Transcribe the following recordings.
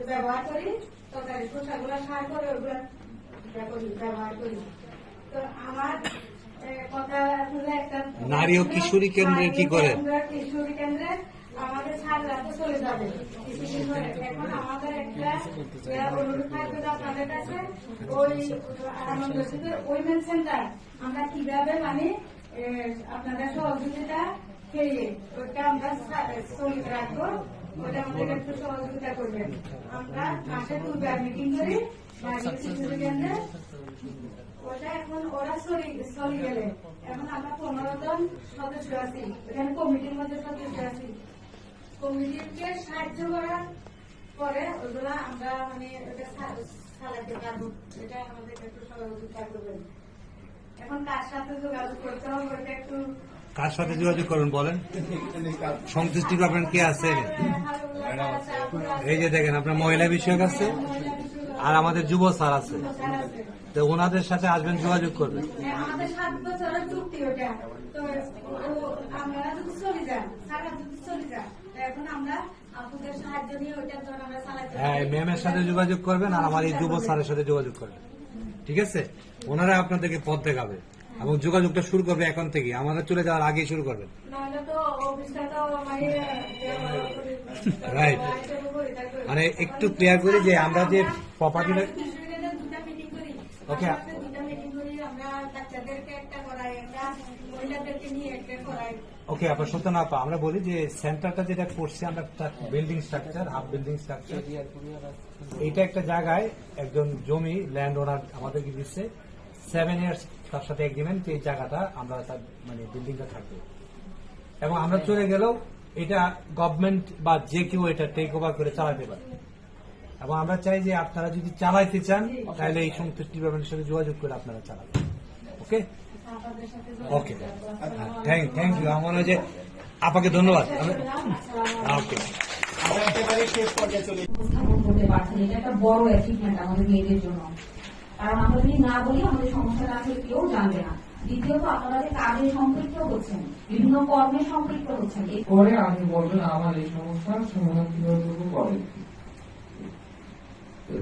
ব্যবহার করি, তরকারি খোসাগুলো সার করে ওগুলো ব্যবহার করি। তো আমার কথা আসলে একটা নারী ও কিশোরী কেন্দ্রে কি করেন? কিশোরী কেন্দ্রে আমাদের ছাত্ররা তো চলে যাবে কিছুদিন পরে। এখন আমাদের একটা অনুরোধ থাকবে আপনাদের কাছে, ওই আমাদের উইমেন সেন্টার আমরা কিভাবে মানে আপনাদের সহযোগিতা পেয়ে ওইটা আমরা স্থগিত রাখবো, ওটা আমাদের একটু সহযোগিতা করবেন। আমরা মাসে 2বার মিটিং করি কিশোরী কেন্দ্রে, ওটা এখন ওরা চলে গেলে এখন আমরা 15 জন সদস্য আছি, এখানে কমিটির মধ্যে সদস্য আছি। কমিটিকে সাহায্য করার পরে ওগুলা আমরা মানে ওটা চালাতে পারবো, এটা আমাদের একটু সহযোগিতা করবেন। এখন কার সাথে যোগাযোগ করতে হবে ওটা একটু। কার সাথে যোগাযোগ করবেন বলেন? সংশ্লিষ্ট ডিপার্টমেন্ট কে আছে? এই যে দেখেন আপনার মহিলা বিষয়ক আছে আর আমাদের যুব স্যার আছে, তো ওনাদের সাথে আসবেন, যোগাযোগ করবেন। আমাদের 7 বছরের চুক্তি ওটা, তো আপনারা যদি চলে যান, সারা যদি চলে যান, এখন আমরা আপনাদের সাহায্য নিয়ে ওইটার জন্য আমরা চালাতে। হ্যাঁ, ম্যামের সাথে যোগাযোগ করবেন আর আমার এই যুব স্যারের সাথে যোগাযোগ করবেন, ঠিক আছে? ওনারা আপনাদেরকে পথ দেখাবে এবং যোগাযোগটা শুরু করবে এখন থেকে, আমাদের চলে যাওয়ার আগেই শুরু করবেন। রাইট, মানে একটু ক্লিয়ার করি যে আমরা যে প্রপার্টিটা ওকে ওকে আপনার সত্য না, আমরা বলি যে সেন্টারটা যেটা করছি আমরা building structure, half building structure, এইটা একটা জায়গায় একজন জমি ল্যান্ড ওনার আমাদেরকে দিচ্ছে 7 ইয়ার্স, তার সাথে এগ্রিমেন্ট এই জায়গাটা আমরা তার মানে বিল্ডিংটা থাকবে এবং আমরা চলে গেলেও এটা গভর্নমেন্ট বা যে কেউ এটা টেক ওভার করে চালাতে পারে। এবং আমরা চাই যে আপনারা যদি চালাইতে চান তাহলে এই সংশ্লিষ্ট ডিপার্টমেন্টের সাথে যোগাযোগ করে আপনারা চালাবেন। ওকে ওকে, থ্যাংক ইউ। আমার যে আপনাকে ধন্যবাদ। ওকে, উপস্থাপন করতে পারছেন, এটা একটা বড় অ্যাচিভমেন্ট আমাদের মেয়েদের জন্য। কারণ আমরা যদি না বলি আমাদের সমস্যাটা আসলে কেউ জানবে না। দ্বিতীয়ত আপনারা যে কাজে সম্পৃক্ত হচ্ছেন, বিভিন্ন কর্মে সম্পৃক্ত হচ্ছেন, পরে আপনি বলবেন আমার এই সমস্যার সমাধান কিভাবে করে,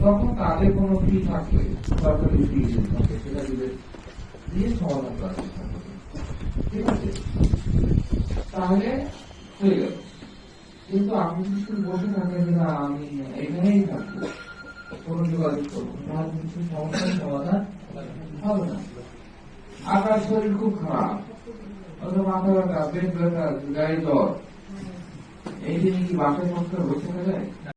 তখন তাদের কোনো ফি থাকলে সরকারি ফি থাকে সেটা দিয়ে সমাধান করার চেষ্টা করবে, ঠিক আছে? তাহলে হয়ে গেল। কিন্তু আপনি যদি বসে থাকেন যে না আমি এখানেই থাকবো, কোনো যোগাযোগ করবো, তাহলে কিছু সমস্যার সমাধান হবে না। আপনার শরীর খুব খারাপ, মাথা ব্যথা, পেট ব্যথা, গাড়ি জ্বর, এই দিনে কি বাসায় বসে থাকা যায়?